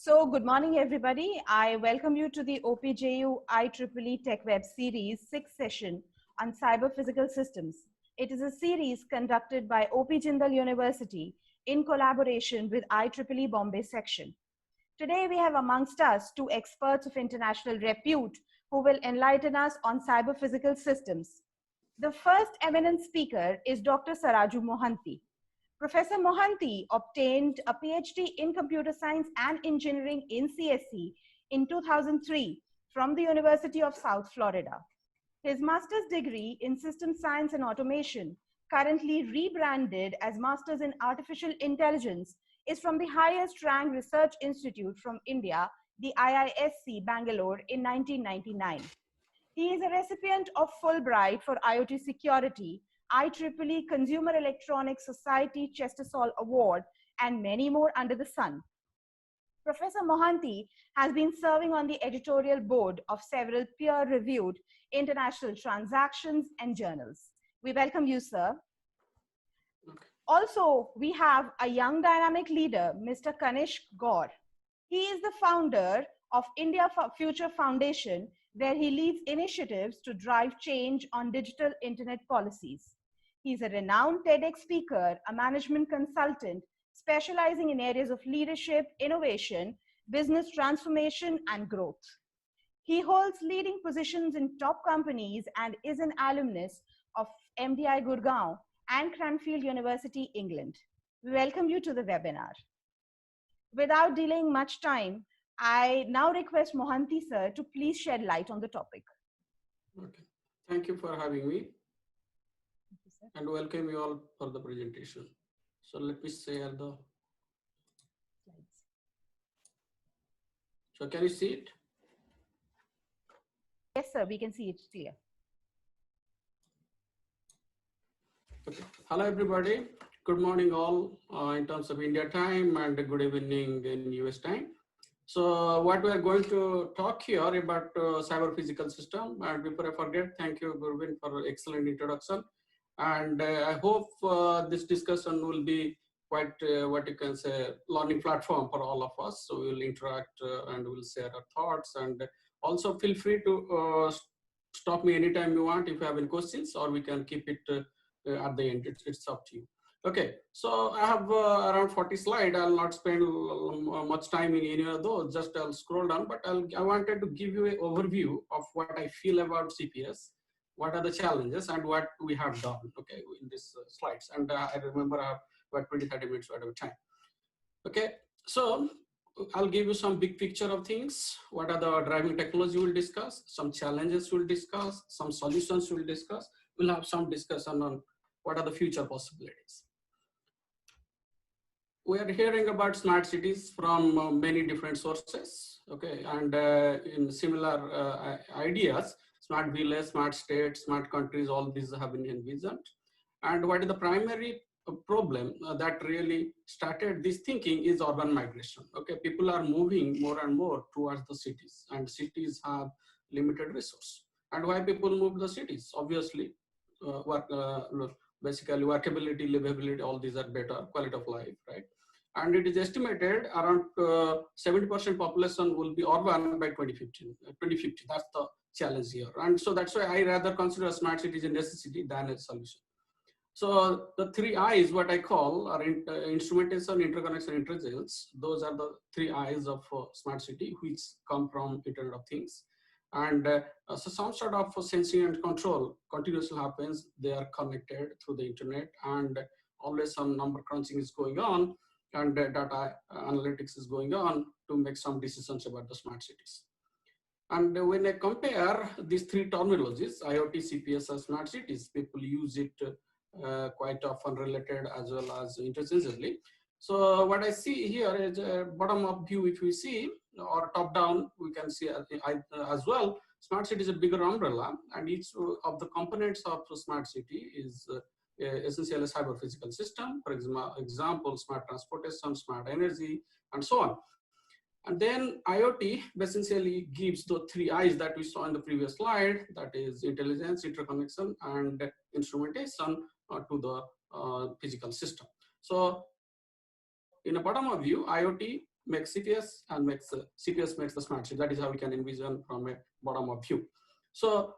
Good morning, everybody. I welcome you to the OPJU IEEE Tech Web Series 6th session on cyber physical systems. It is a series conducted by OP Jindal University in collaboration with IEEE Bombay section. Today, we have amongst us two experts of international repute who will enlighten us on cyber physical systems. The first eminent speaker is Dr. Saraju Mohanty. Professor Mohanty obtained a PhD in computer science and engineering in CSE in 2003 from the University of South Florida. His master's degree in system science and automation, currently rebranded as Masters in Artificial Intelligence, is from the highest ranked research institute from India, the IISc Bangalore, in 1999. He is a recipient of Fulbright for IoT Security, IEEE Consumer Electronics Society Chesterton Award, and many more under the sun. Professor Mohanty has been serving on the editorial board of several peer-reviewed international transactions and journals. We welcome you, sir. Also, we have a young dynamic leader, Mr. Kanishk Gaur. He is the founder of India Future Foundation, where he leads initiatives to drive change on digital internet policies. He's a renowned TEDx speaker, a management consultant, specializing in areas of leadership, innovation, business transformation, and growth. He holds leading positions in top companies and is an alumnus of MDI Gurgaon and Cranfield University, England. We welcome you to the webinar. Without delaying much time, I now request Mohanty sir to please shed light on the topic. Okay, thank you for having me. Thank you, sir. And welcome you all for the presentation. So let me share the Slides. So can you see it? Yes, sir, we can see it clear. Okay. Hello, everybody. Good morning, all, in terms of India time, and good evening in US time. So what we are going to talk here about cyber physical system. And before I forget, thank you, Gurvin, for excellent introduction. And I hope this discussion will be quite what you can say learning platform for all of us. So we will interact and we'll share our thoughts. And also feel free to stop me anytime you want if you have any questions, or we can keep it at the end. It's up to you. Okay, so I have around 40 slides. I'll not spend much time in any of those, just I'll scroll down, but I wanted to give you an overview of what I feel about CPS, what are the challenges, and what we have done, okay, in these slides. And I remember I have about 20-30 minutes at a time. Okay, so I'll give you some big picture of things. What are the driving technology we'll discuss, some challenges we'll discuss, some solutions we'll discuss. We'll have some discussion on what are the future possibilities. We are hearing about smart cities from many different sources, okay, and in similar ideas, smart village, smart states, smart countries, all these have been envisioned. And what is the primary problem that really started this thinking is urban migration. Okay, people are moving more and more towards the cities, and cities have limited resource. And why people move the cities? Obviously, basically workability, livability, all these are better, quality of life, right? And it is estimated around 70% population will be urban by 2050. That's the challenge here. And so that's why I rather consider smart cities a necessity than a solution. So the 3 I's, what I call, are instrumentation, interconnection, intelligence. Those are the 3 I's of smart city, which come from Internet of Things. And so some sort of sensing and control continuously happens. They are connected through the internet, and always some number crunching is going on, and data analytics is going on to make some decisions about the smart cities. And when I compare these 3 terminologies, IoT, CPS, and smart cities, people use it quite often related as well as interchangeably. So what I see here is a bottom-up view. If we see, or top-down, we can see as well, smart city is a bigger umbrella, and each of the components of a smart city is essentially a cyber physical system. For example, smart transportation, smart energy, and so on. And then IoT essentially gives the 3 I's that we saw in the previous slide, that is intelligence, interconnection, and instrumentation to the physical system. So in a bottom-up view, IoT makes CPS and makes CPS makes the smart city. That is how we can envision from a bottom-up view. So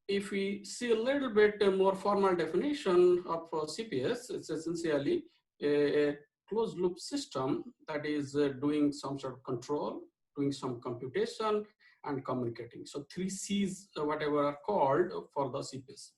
if we see a little bit more formal definition of CPS, it's essentially a closed loop system that is doing some sort of control, doing some computation, and communicating. So 3 C's, whatever are called for the CPS.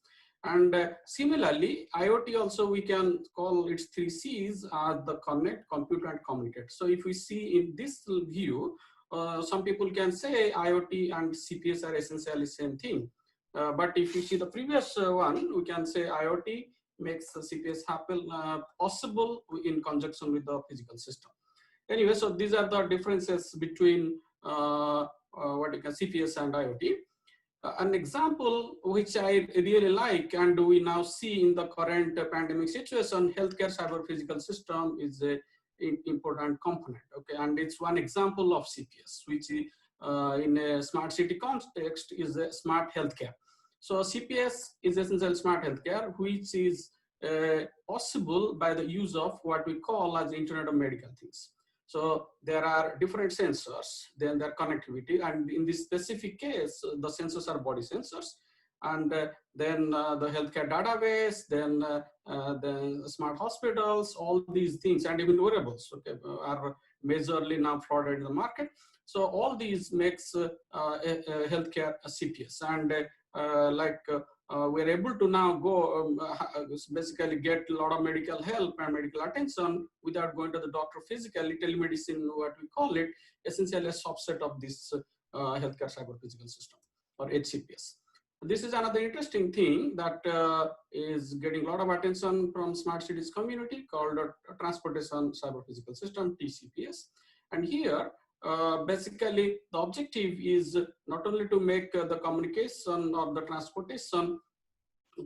And similarly, IoT also we can call its 3 C's as the connect, compute, and communicate. So if we see in this view, some people can say IoT and CPS are essentially same thing. But if you see the previous one, we can say IoT makes the CPS happen possible in conjunction with the physical system. Anyway, so these are the differences between what you can CPS and IoT. An example which I really like and we now see in the current pandemic situation, healthcare cyber physical system is a important component. Okay, and it's one example of CPS, which in a smart city context is a smart healthcare. So CPS is essentially smart healthcare, which is possible by the use of what we call as the Internet of Medical Things. So there are different sensors, then their connectivity, and in this specific case, the sensors are body sensors, and then the healthcare database, then the smart hospitals, all these things, and even wearables, okay, are majorly now flooded in the market. So all these makes healthcare a CPS, and we're able to now go basically get a lot of medical help and medical attention without going to the doctor physically. Telemedicine, what we call it, essentially a subset of this healthcare cyber physical system, or HCPS. This is another interesting thing that is getting a lot of attention from smart cities community called transportation cyber physical system, TCPS. And here, basically, the objective is not only to make the communication or the transportation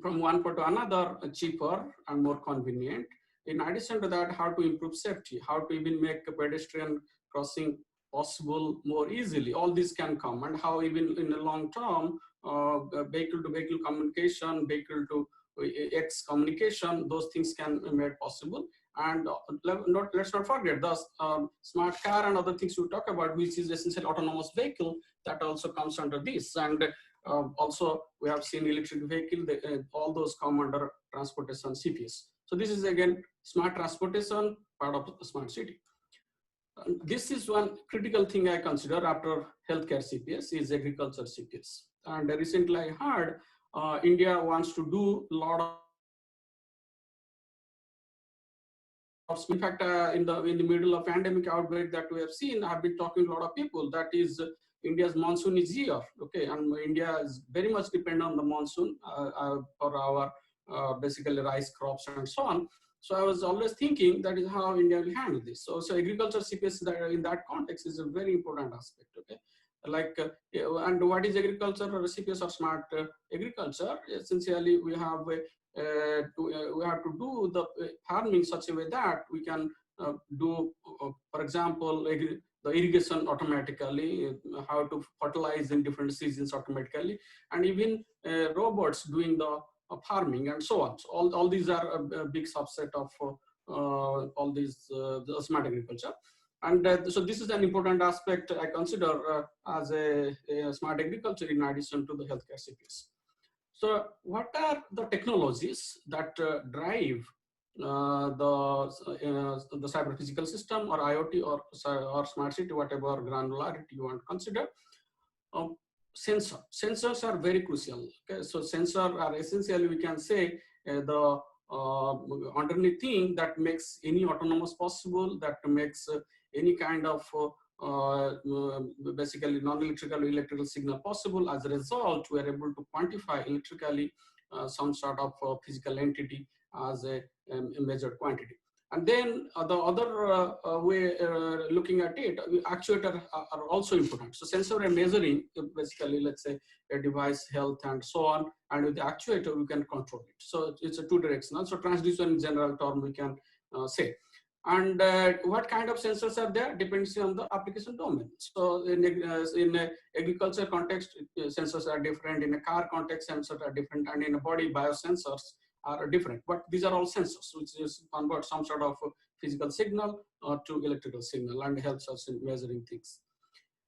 from one point to another cheaper and more convenient. In addition to that, how to improve safety, how to even make a pedestrian crossing possible more easily. All this can come, and how even in the long term, vehicle to vehicle communication, vehicle to X communication, those things can be made possible. And let's not forget the smart car and other things we talk about, which is essentially autonomous vehicle, that also comes under this. And also we have seen electric vehicle, all those come under transportation CPS. So this is again smart transportation, part of the smart city. This is one critical thing I consider after healthcare CPS is agriculture CPS. And recently I heard India wants to do a lot of, in fact, in the middle of pandemic outbreak that we have seen, I've been talking to a lot of people, that is India's monsoon is here, okay, and India is very much dependent on the monsoon for our basically rice crops and so on. So I was always thinking that is how India will handle this. So agriculture CPS that in that context is a very important aspect, okay. Like, and what is agriculture or CPS or smart agriculture? Essentially, we have we have to do the farming such a way that we can do, for example, the irrigation automatically, how to fertilize in different seasons automatically, and even robots doing the farming and so on. So all these are a big subset of all these the smart agriculture. And so this is an important aspect I consider as a smart agriculture in addition to the healthcare CPS. So what are the technologies that drive the cyber physical system or IoT or smart city, whatever granularity you want to consider? Sensors are very crucial. Okay, so sensors are essentially, we can say, the underneath thing that makes any autonomous possible, that makes any kind of basically non-electrical electrical signal possible. As a result, we are able to quantify electrically some sort of physical entity as a measured quantity. And then the other way looking at it, actuators are also important. So sensor and measuring, basically, let's say a device health and so on, and with the actuator we can control it. So it's a two-directional. So transducer in general term we can say. And what kind of sensors are there depends on the application domain. So in agriculture context, sensors are different. In a car context, sensors are different, and in a body biosensors are different. But these are all sensors, which is convert some sort of physical signal to electrical signal and helps us in measuring things.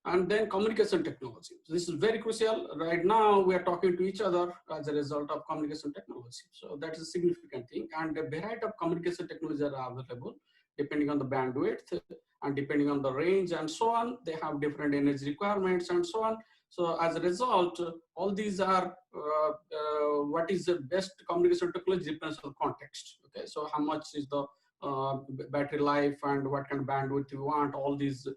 And then communication technology. So this is very crucial. Right now, we are talking to each other as a result of communication technology. So that is a significant thing. And a variety of communication technologies are available depending on the bandwidth and depending on the range and so on. They have different energy requirements and so on. So as a result, all these are what is the best communication technology depends on context. Okay, so how much is the battery life and what kind of bandwidth you want, all these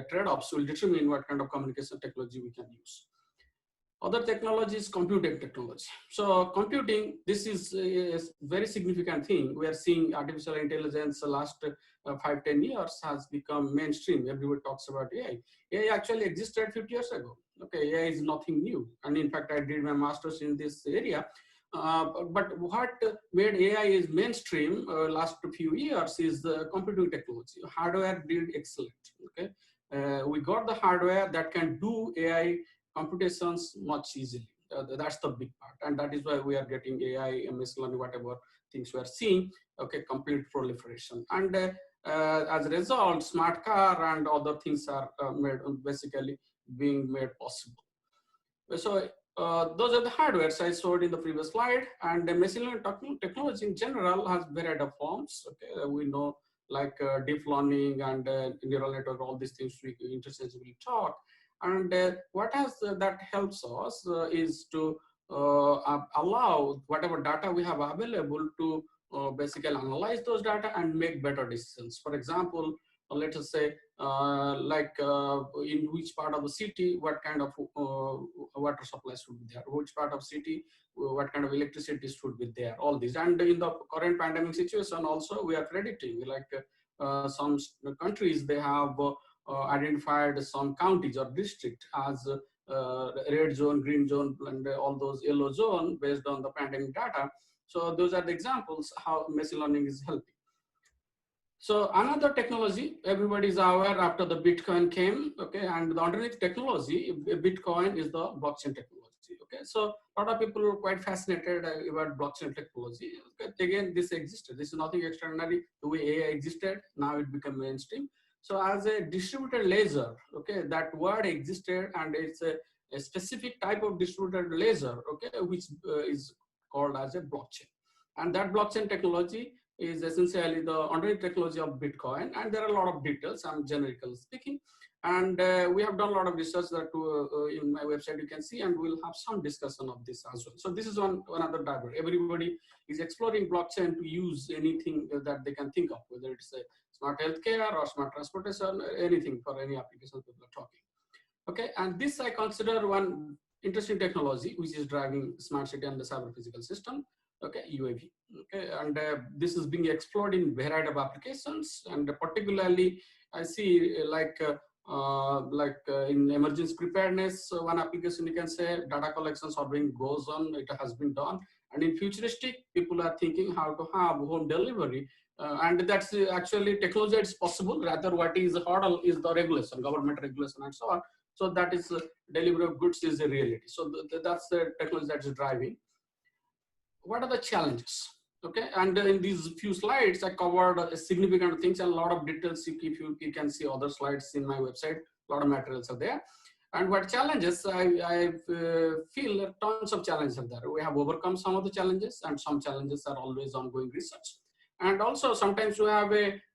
trade-offs will determine what kind of communication technology we can use. Other technology is computing technology. So computing, this is a very significant thing. We are seeing artificial intelligence the last 5-10 years has become mainstream. Everyone talks about AI. AI actually existed 50 years ago. Okay, AI is nothing new. And in fact, I did my master's in this area. But what made AI is mainstream last few years is the computing technology. Hardware did excellent. Okay, we got the hardware that can do AI computations much easily. That's the big part, and that is why we are getting AI, machine learning, whatever things we are seeing. Okay, complete proliferation, and as a result, smart car and other things are basically being made possible. So those are the hardwares I showed in the previous slide, and the machine learning technology in general has varied of forms. Okay, we know like deep learning and neural network, all these things we interchangeably talk. And what has that helps us is to allow whatever data we have available to basically analyze those data and make better decisions. For example, let us say in which part of the city, what kind of water supply should be there, which part of city, what kind of electricity should be there, all these. And in the current pandemic situation also, we are predicting like some countries, they have identified some counties or district as red zone, green zone, and all those yellow zone based on the pandemic data. So those are the examples how machine learning is helping. So another technology, everybody is aware after the Bitcoin came, okay, and the underneath technology, Bitcoin is the blockchain technology, okay. So a lot of people are quite fascinated about blockchain technology. Okay? Again, this existed. This is nothing extraordinary. The way AI existed, now it became mainstream. So as a distributed ledger, okay, that word existed, and it's a specific type of distributed ledger, okay, which is called as a blockchain. And that blockchain technology is essentially the underlying technology of Bitcoin, and there are a lot of details. I'm generically speaking, and we have done a lot of research that in my website you can see, and we'll have some discussion of this as well. So this is one other diagram. Everybody is exploring blockchain to use anything that they can think of, whether it's a smart healthcare or smart transportation, anything for any application people are talking. Okay, and this I consider one interesting technology which is driving smart city and the cyber physical system. Okay, UAV. Okay, and this is being explored in variety of applications, and particularly I see in emergency preparedness, one application you can say data collection surveying goes on. It has been done, and in futuristic, people are thinking how to have home delivery, and that's actually technology is possible. Rather, what is the hurdle is the regulation, government regulation, and so on. So that is delivery of goods is a reality. So that's the technology that is driving. What are the challenges? Okay, and in these few slides, I covered significant things and a lot of details. If you can see other slides in my website, a lot of materials are there. And what challenges, I feel tons of challenges are there. We have overcome some of the challenges, and some challenges are always ongoing research. And also sometimes we have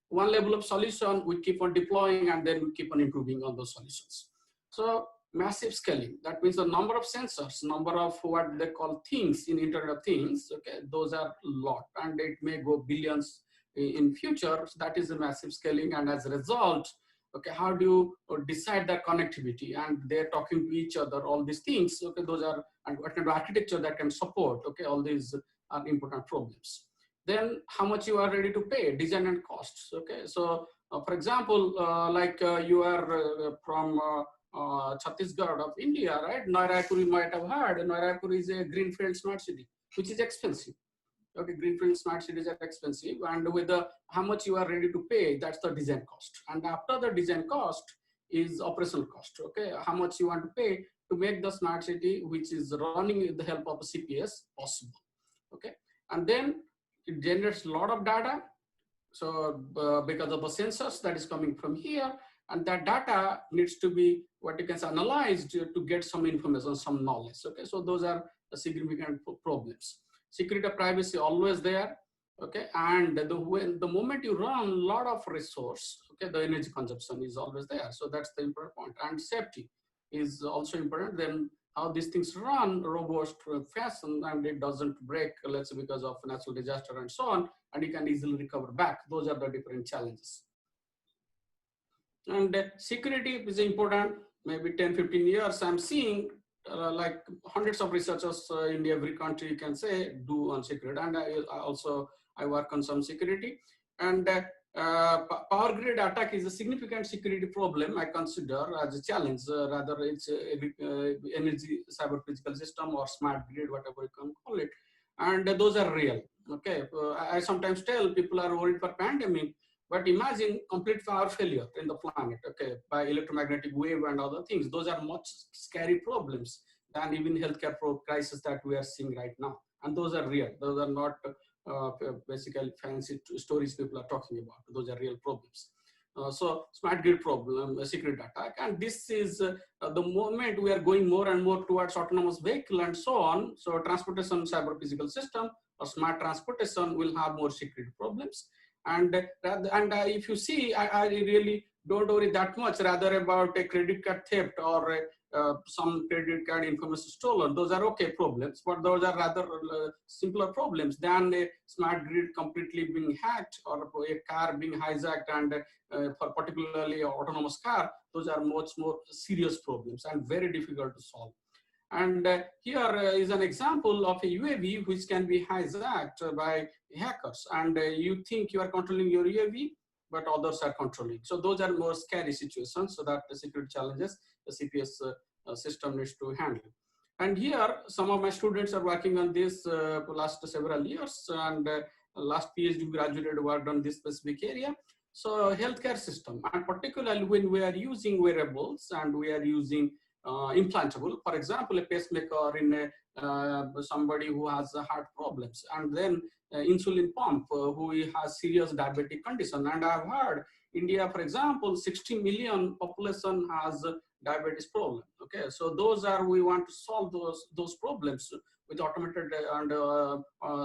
one level of solution, we keep on deploying, and then we keep on improving on those solutions. So massive scaling, that means the number of sensors, number of what they call things in Internet of Things, okay, those are a lot, and it may go billions in future. So that is a massive scaling, and as a result, okay, how do you decide that connectivity, and they're talking to each other, all these things, okay, those are, and what kind of architecture that can support, okay, all these are important problems. Then how much you are ready to pay, design and costs, okay. So for example, you are from Chhattisgarh of India, right? Noida you might have heard. Noida is a greenfield smart city, which is expensive. Okay, greenfield smart cities are expensive, and with the how much you are ready to pay, that's the design cost. And after the design cost is operational cost. Okay, how much you want to pay to make the smart city, which is running with the help of a CPS, possible. Okay, and then it generates a lot of data. So because of the sensors that is coming from here, and that data needs to be what you can say analyzed to get some information, some knowledge. Okay, so those are the significant problems. Security of privacy always there. Okay, and when the moment you run a lot of resource, okay, the energy consumption is always there. So that's the important point. And safety is also important. Then how these things run robust fashion and it doesn't break, let's say because of natural disaster and so on, and you can easily recover back. Those are the different challenges. And security is important. Maybe 10-15 years I'm seeing like hundreds of researchers in every country, you can say, do on security. And I work on some security. And power grid attack is a significant security problem I consider as a challenge. Rather, it's energy cyber physical system or smart grid, whatever you can call it. And those are real. Okay, I sometimes tell people are worried for pandemic, but imagine complete power failure in the planet, okay, by electromagnetic wave and other things. Those are much scary problems than even healthcare crisis that we are seeing right now. And those are real. Those are not basically fancy stories people are talking about. Those are real problems. So smart grid problem, security attack, and this is the moment we are going more and more towards autonomous vehicle and so on. So transportation cyber physical system or smart transportation will have more security problems. And if you see, I really don't worry that much rather about a credit card theft or some credit card information stolen. Those are okay problems, but those are rather simpler problems than a smart grid completely being hacked or a car being hijacked, and for particularly autonomous car, those are much more serious problems and very difficult to solve. And here is an example of a UAV which can be hijacked by hackers. And you think you are controlling your UAV, but others are controlling. So those are more scary situations. So that the security challenges the CPS system needs to handle. And here, some of my students are working on this for last several years. And last PhD graduated worked on this specific area. So healthcare system, and particularly when we are using wearables and we are using implantable, for example, a pacemaker in somebody who has heart problems, and then insulin pump who has serious diabetic condition. And I've heard India, for example, 60 million population has diabetes problem. Okay, so those are, we want to solve those problems with automated and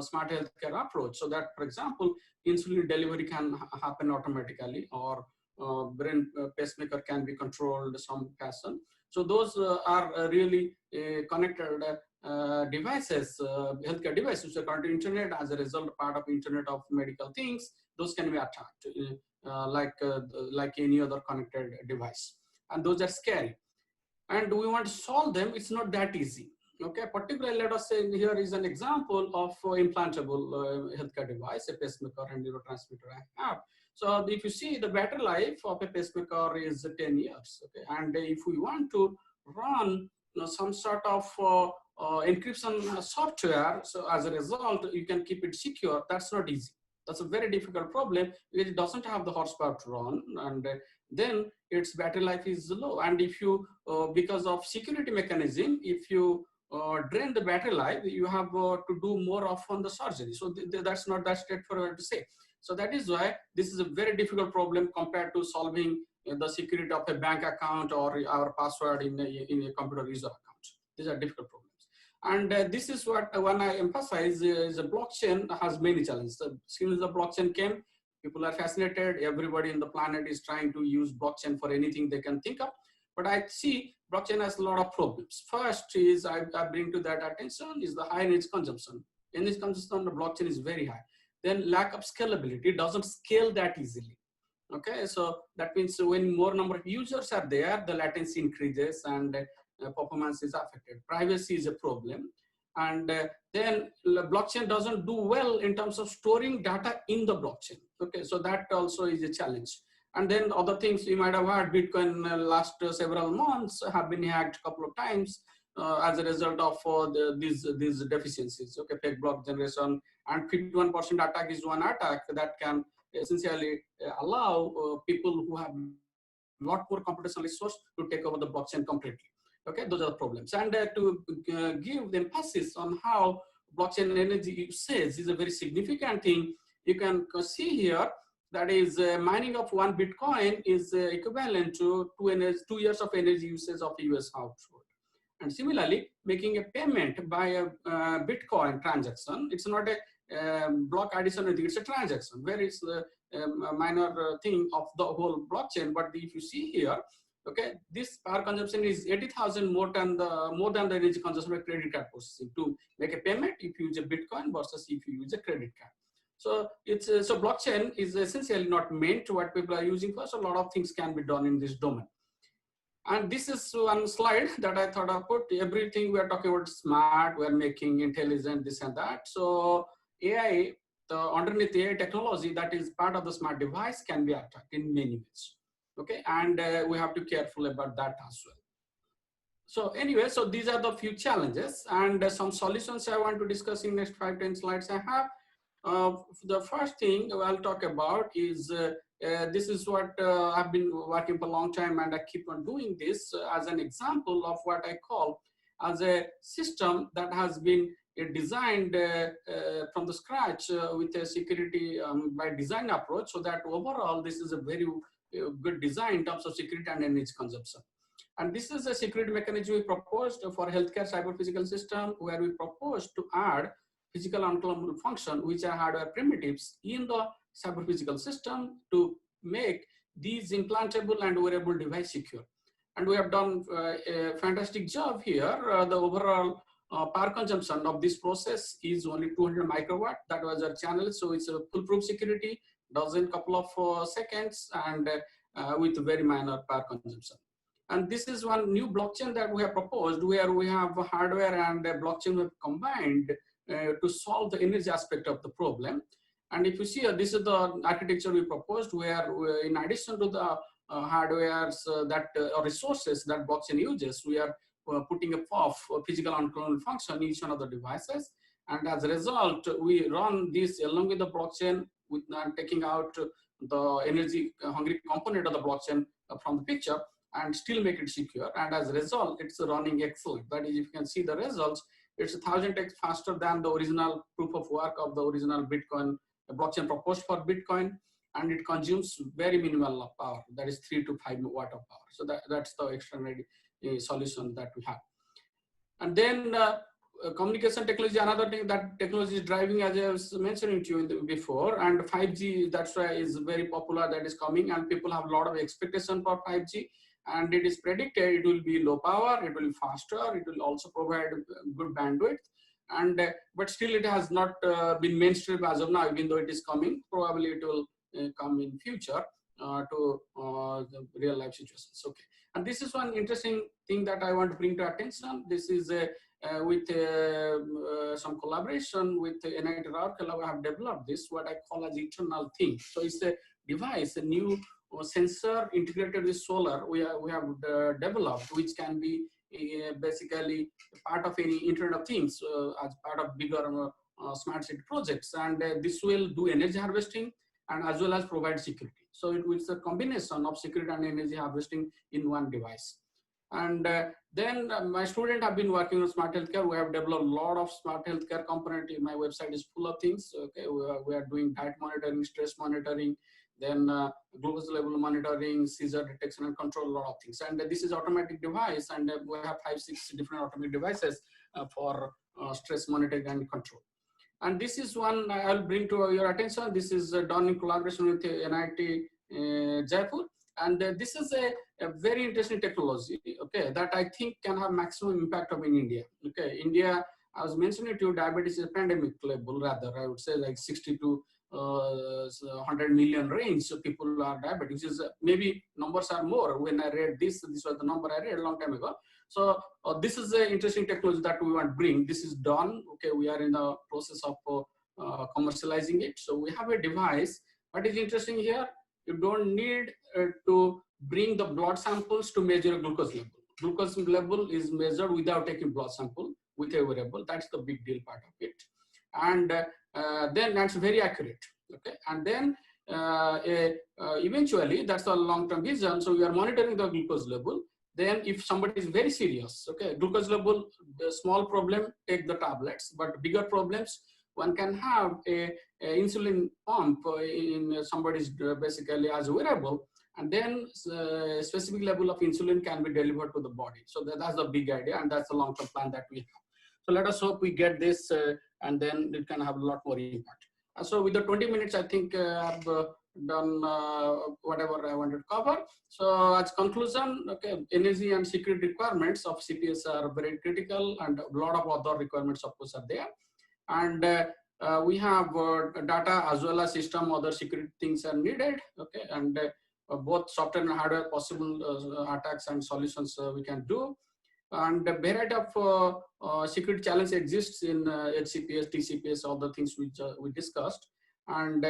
smart healthcare approach, so that, for example, insulin delivery can happen automatically, or brain pacemaker can be controlled some fashion. So those are really connected devices, healthcare devices which are connected to internet as a result, part of Internet of Medical Things. Those can be attacked like any other connected device, and those are scary. And we want to solve them. It's not that easy. Okay, particularly let us say here is an example of implantable healthcare device, a pacemaker and neurotransmitter I have. So if you see, the battery life of a pacemaker is 10 years. Okay, and if we want to run some sort of encryption software, so as a result, you can keep it secure. That's not easy. That's a very difficult problem because it doesn't have the horsepower to run, and then its battery life is low. And if you, because of security mechanism, if you drain the battery life, you have to do more often the surgery. So that's not that straightforward to say. So that is why this is a very difficult problem compared to solving the security of a bank account or our password in a computer user account. These are difficult problems. And this is what when I emphasize is a blockchain has many challenges. So since the blockchain came, people are fascinated. Everybody in the planet is trying to use blockchain for anything they can think of. But I see blockchain has a lot of problems. First is, I bring to that attention, is the high energy consumption. Energy consumption on the blockchain is very high. Then lack of scalability, it doesn't scale that easily. Okay, so that means when more number of users are there, the latency increases and performance is affected. Privacy is a problem. And then the blockchain doesn't do well in terms of storing data in the blockchain. Okay, so that also is a challenge. And then other things you might have heard, Bitcoin last several months have been hacked a couple of times as a result of these deficiencies. Okay, fake block generation, and 51% attack is one attack that can essentially allow people who have a lot more computational resource to take over the blockchain completely. Okay, those are the problems. And to give the emphasis on how blockchain energy usage is a very significant thing, you can see here That is, mining of 1 Bitcoin is equivalent to 2 years of energy usage of a US household. And similarly, making a payment by a Bitcoin transaction, it's not a block addition, it's a transaction, where it's the minor thing of the whole blockchain. But if you see here, okay, this power consumption is 80,000 more than the energy consumption of credit card processing to make a payment if you use a Bitcoin versus if you use a credit card. So it's so blockchain is essentially not meant to what people are using for. So a lot of things can be done in this domain. And this is one slide that I thought I put. Everything we are talking about smart, we are making intelligent, this and that. So AI, the underneath AI technology that is part of the smart device can be attacked in many ways. Okay, and we have to be careful about that as well. So anyway, so these are the few challenges and some solutions I want to discuss in next 5-10 slides I have. The first thing I'll talk about is this is what I've been working for a long time, and I keep on doing this as an example of what I call as a system that has been designed from the scratch with a security by design approach, so that overall this is a very good design in terms of security and energy consumption. And this is a security mechanism we proposed for healthcare cyber physical system, where we proposed to add physical unclonable function, which are hardware primitives in the cyber physical system to make these implantable and wearable device secure. And we have done a fantastic job here. The overall power consumption of this process is only 200 microwatt. That was our channel. So it's a foolproof security, does in a couple of seconds, and with very minor power consumption. And this is one new blockchain that we have proposed, where we have hardware and blockchain combined to solve the energy aspect of the problem. And if you see, this is the architecture we proposed, where in addition to the hardwares or resources that blockchain uses, we are putting a POF, or physical unclonable function, in each one of the devices. And as a result, we run this along with the blockchain, with taking out the energy hungry component of the blockchain from the picture, and still make it secure. And as a result, it's running excellent. That is, if you can see the results, it's 1,000x faster than the original proof of work of the original Bitcoin blockchain proposed for Bitcoin, and it consumes very minimal power, that is 3 to 5 watt of power. So that's the extraordinary solution that we have. And then communication technology, another thing that technology is driving, as I was mentioning to you before, and 5G, that's why is very popular, that is coming, and people have a lot of expectation for 5G. And it is predicted it will be low power, it will be faster, it will also provide good bandwidth. And but still it has not been mainstream as of now, even though it is coming. Probably it will come in future to the real life situations. Okay, and this is one interesting thing that I want to bring to attention. This is with some collaboration with NIT Rourkela. We have developed this, what I call as eternal thing. So it's a device, a new sensor integrated with solar we have developed, which can be basically part of any Internet of Things as part of bigger smart city projects. And this will do energy harvesting and as well as provide security. So it's a combination of security and energy harvesting in one device. And then my students have been working on smart healthcare. We have developed a lot of smart healthcare component. My website is full of things. Okay, we are doing diet monitoring, stress monitoring, then glucose level monitoring, seizure detection and control, a lot of things. And this is automatic device, and we have 5-6 different automatic devices for stress monitoring and control. And this is one I'll bring to your attention. This is done in collaboration with NIT Jaipur. And this is a very interesting technology, okay, that I think can have maximum impact in India. Okay, India, I was mentioning to you, diabetes is a pandemic level, rather, I would say like 60 to 100 million range. So people are diabetic, which is maybe numbers are more. When I read this was the number I read a long time ago. So this is an interesting technology that we want to bring. This is done. Okay, we are in the process of commercializing it. So we have a device. What is interesting here? You don't need to bring the blood samples to measure glucose level. Glucose level is measured without taking blood sample with a wearable. That's the big deal part of it. And then that's very accurate. Okay, and then eventually that's a long-term vision. So we are monitoring the glucose level. Then if somebody is very serious, okay, glucose level, the small problem, take the tablets, but bigger problems, one can have a insulin pump in somebody's basically as a wearable, and then specific level of insulin can be delivered to the body. So that's the big idea, and that's the long-term plan that we have. So let us hope we get this, and then it can have a lot more impact. So with the 20 minutes, I think I've done whatever I wanted to cover. So as conclusion, okay, energy and security requirements of CPS are very critical, and a lot of other requirements, of course, are there. And we have data as well as system, other security things are needed, okay, and both software and hardware possible attacks and solutions we can do. And a variety of security challenge exists in HCPS, TCPS, all the things which we discussed. And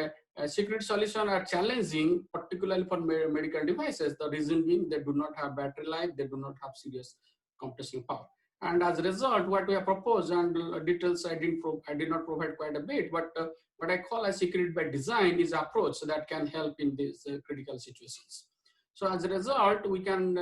security solutions are challenging, particularly for medical devices. The reason being they do not have battery life, they do not have serious computing power. And as a result, what we have proposed, and details I did not provide quite a bit, but what I call a security by design is approach that can help in these critical situations. So as a result, we can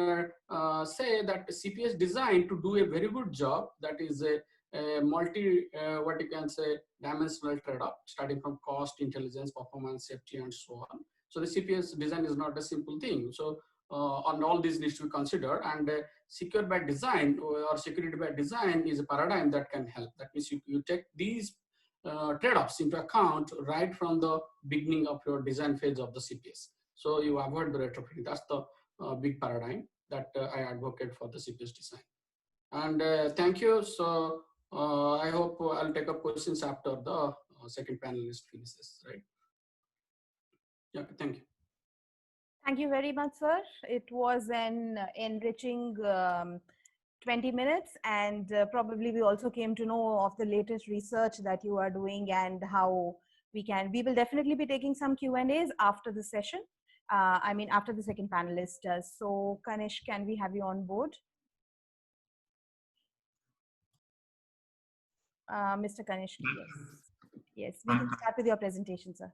say that CPS designed to do a very good job. That is a multi, what you can say, dimensional trade-off, starting from cost, intelligence, performance, safety, and so on. So the CPS design is not a simple thing. So on all these needs to be considered, and secure by design or security by design is a paradigm that can help. That means you take these trade-offs into account right from the beginning of your design phase of the CPS. So you avoid the retrofitting. That's the big paradigm that I advocate for the CPS design. And thank you. So I hope I'll take up questions after the second panelist finishes, right? Yeah, thank you. Thank you very much, sir. It was an enriching 20 minutes, and probably we also came to know of the latest research that you are doing and how we will definitely be taking some Q&As after the session. I mean, after the second panelist does. So Kanish, can we have you on board? Mr. Kanish, yes. Yes, we can start with your presentation, sir.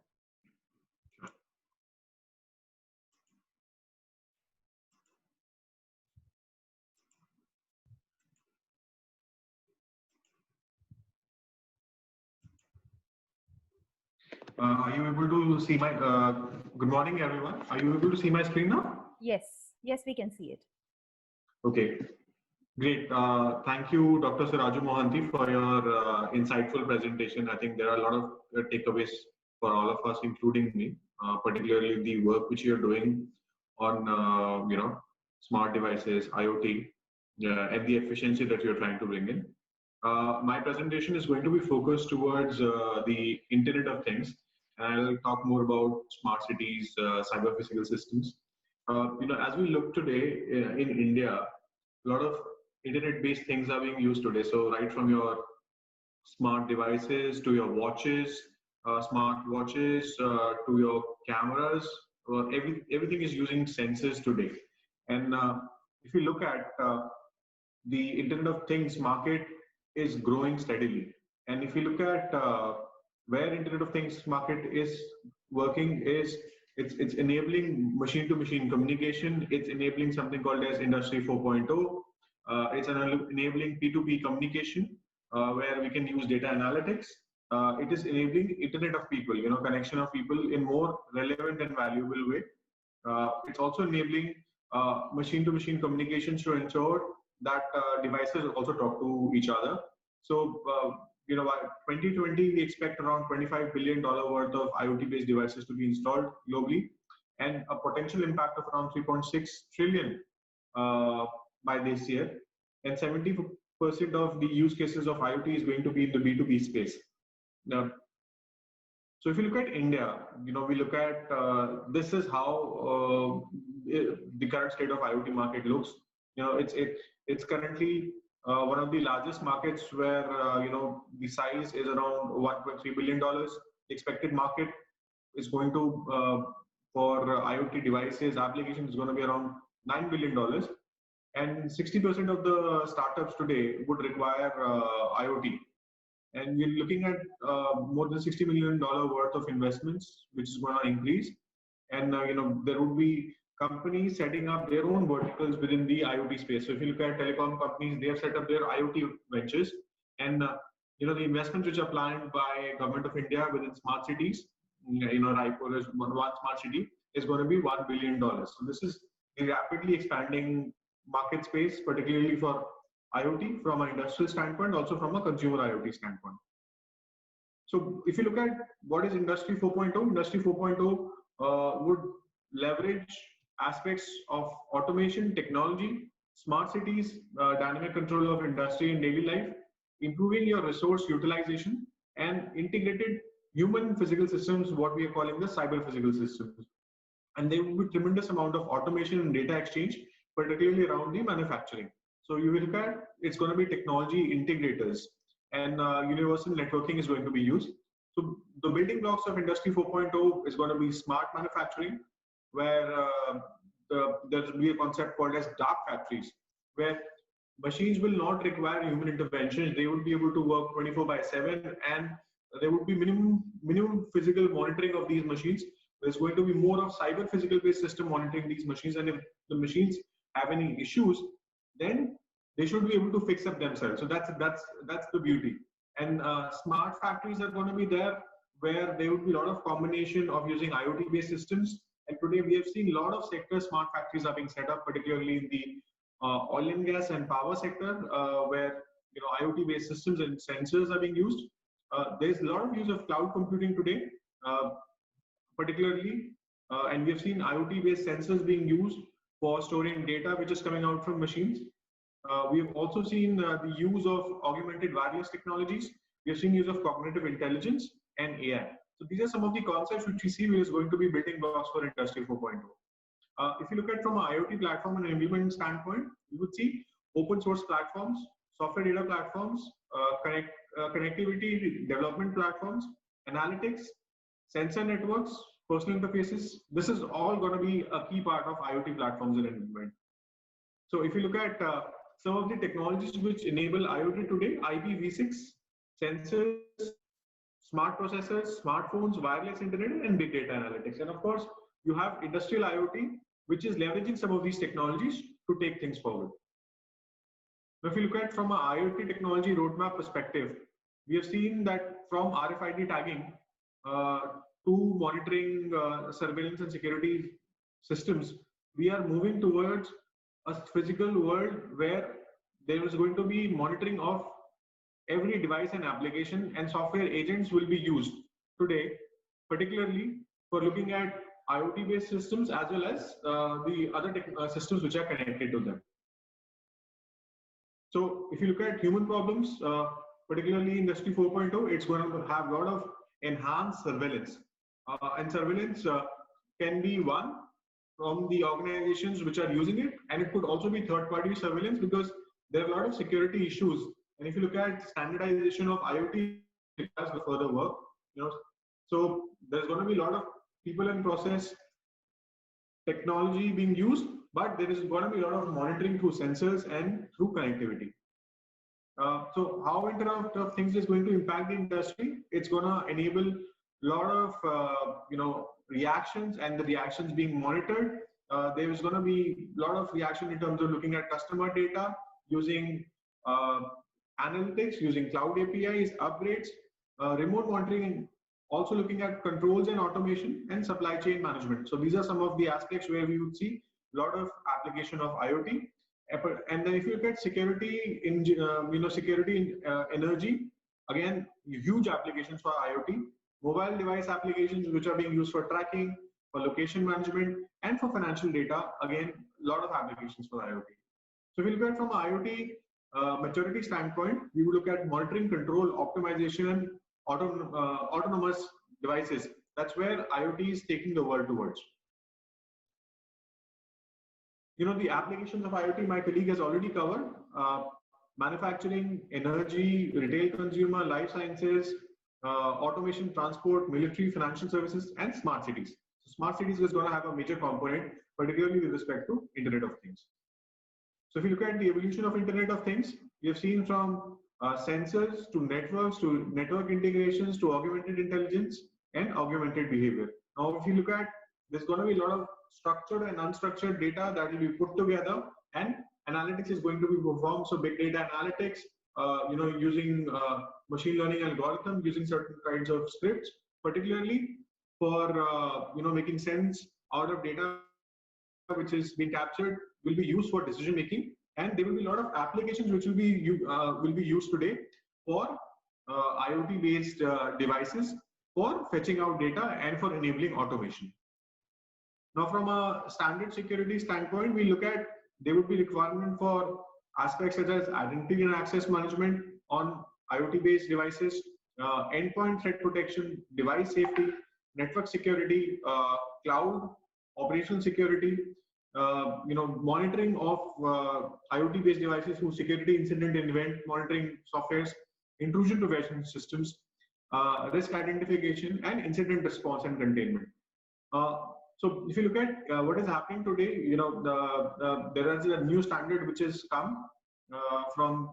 Are you able to see my, good morning everyone. Are you able to see my screen now? Yes, yes, we can see it. Okay, great. Thank you, Dr. Suraju Mohanty, for your insightful presentation. I think there are a lot of takeaways for all of us, including me, particularly the work which you're doing on, smart devices, IoT, and the efficiency that you're trying to bring in. My presentation is going to be focused towards the Internet of Things. I'll talk more about smart cities, cyber physical systems. As we look today in India, a lot of internet-based things are being used today. So right from your smart devices to your watches, smart watches, to your cameras, everything is using sensors today. And if you look at the Internet of Things market is growing steadily. And if you look at where Internet of Things market is working, is it's enabling machine-to-machine communication. It's enabling something called as Industry 4.0. It's enabling P2P communication, where we can use data analytics. It is enabling Internet of People, connection of people in more relevant and valuable way. It's also enabling machine-to-machine communications to ensure that devices also talk to each other. So, by 2020, we expect around $25 billion worth of IoT-based devices to be installed globally, and a potential impact of around 3.6 trillion by this year. And 70% of the use cases of IoT is going to be in the B2B space. Now, so if you look at India, we look at this is how the current state of IoT market looks. It's currently one of the largest markets where the size is around $1.3 billion. The expected market is going to for IoT devices applications is going to be around $9 billion, and 60% of the startups today would require IoT. And we're looking at more than $60 million worth of investments, which is going to increase. And there would be companies setting up their own verticals within the IoT space. So if you look at telecom companies, they have set up their IoT ventures, and the investments which are planned by Government of India within smart cities, Raipur is one smart city, is going to be $1 billion. So this is a rapidly expanding market space, particularly for IoT from an industrial standpoint, also from a consumer IoT standpoint. So if you look at what is Industry 4.0, Industry 4.0 would leverage aspects of automation, technology, smart cities, dynamic control of industry and daily life, improving your resource utilization, and integrated human physical systems, what we are calling the cyber physical systems. And there will be tremendous amount of automation and data exchange, particularly around the manufacturing. So you will look at, it's going to be technology integrators, and universal networking is going to be used. So the building blocks of Industry 4.0 is going to be smart manufacturing, where there will be a concept called as dark factories, where machines will not require human intervention. They would be able to work 24/7, and there would be minimum physical monitoring of these machines. There's going to be more of cyber physical based system monitoring these machines, and if the machines have any issues, then they should be able to fix up themselves. So that's the beauty. And smart factories are going to be there, where there would be a lot of combination of using IoT based systems. And today we have seen a lot of sector smart factories are being set up, particularly in the oil and gas and power sector, where IoT based systems and sensors are being used. There's a lot of use of cloud computing today, particularly, and we have seen IoT based sensors being used for storing data which is coming out from machines. We have also seen the use of augmented wireless technologies. We have seen use of cognitive intelligence and AI. So these are some of the concepts which we see is going to be building blocks for Industry 4.0. If you look at from an IoT platform and implement standpoint, you would see open source platforms, software data platforms, connectivity development platforms, analytics, sensor networks, personal interfaces. This is all going to be a key part of IoT platforms and enablement. So if you look at some of the technologies which enable IoT today, IPv6, sensors, smart processors, smartphones, wireless internet, and big data analytics. And of course, you have industrial IoT, which is leveraging some of these technologies to take things forward. Now, if you look at from an IoT technology roadmap perspective, we have seen that from RFID tagging to monitoring, surveillance and security systems, we are moving towards a physical world where there is going to be monitoring of every device and application, and software agents will be used today, particularly for looking at IoT based systems as well as the other systems which are connected to them. So if you look at human problems, particularly Industry 4.0, it's going to have a lot of enhanced surveillance. And surveillance can be one from the organizations which are using it, and it could also be third-party surveillance, because there are a lot of security issues. And if you look at standardization of IoT, it has further work. So there's going to be a lot of people and process technology being used, but there is going to be a lot of monitoring through sensors and through connectivity. So how Internet of Things is going to impact the industry? It's going to enable a lot of reactions, and the reactions being monitored. There is going to be a lot of reaction in terms of looking at customer data, using analytics, using cloud APIs, upgrades, remote monitoring, also looking at controls and automation, and supply chain management. So these are some of the aspects where we would see a lot of application of IoT. And then if you look at security in energy, again, huge applications for IoT, mobile device applications which are being used for tracking, for location management, and for financial data. Again, a lot of applications for IoT. So if we look at from IoT maturity standpoint, we would look at monitoring, control, optimization, and autonomous devices. That's where IoT is taking the world towards. The applications of IoT, my colleague has already covered. Manufacturing, energy, retail consumer, life sciences, automation, transport, military, financial services, and smart cities. So smart cities is going to have a major component, particularly with respect to Internet of Things. So if you look at the evolution of Internet of Things, we have seen from sensors to networks to network integrations to augmented intelligence and augmented behavior. Now, if you look at, there's going to be a lot of structured and unstructured data that will be put together, and analytics is going to be performed. So big data analytics, using machine learning algorithm, using certain kinds of scripts, particularly for making sense out of data which is being captured, will be used for decision making, and there will be a lot of applications which will be used today for IoT based devices for fetching out data and for enabling automation. Now, from a standard security standpoint, we look at there would be requirement for aspects such as identity and access management on IoT based devices, endpoint threat protection, device safety, network security, cloud, operational security, monitoring of IoT based devices through security incident and event monitoring softwares, intrusion prevention systems, risk identification, and incident response and containment. So if you look at what is happening today, there is a new standard which has come from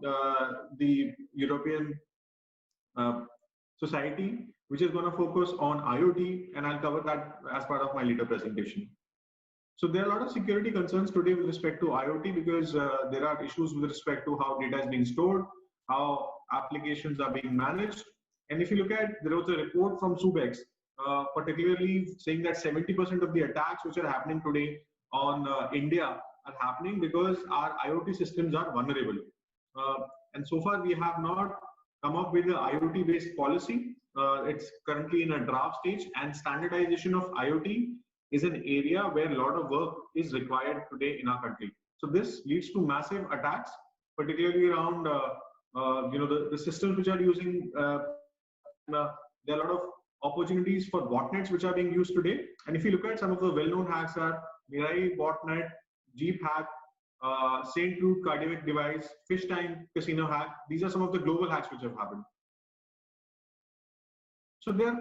the European society, which is going to focus on IoT, and I'll cover that as part of my later presentation. So there are a lot of security concerns today with respect to IoT because there are issues with respect to how data is being stored, how applications are being managed. And if you look at, there was a report from Subex, particularly saying that 70% of the attacks which are happening today on India are happening because our IoT systems are vulnerable. And so far we have not come up with an IoT-based policy. It's currently in a draft stage, and standardization of IoT is an area where a lot of work is required today in our country. So this leads to massive attacks, particularly around the systems which are using. There are a lot of opportunities for botnets which are being used today. And if you look at some of the well-known hacks are Mirai botnet, Jeep hack, St. Root cardiac device, Fish Time casino hack. These are some of the global hacks which have happened. So there,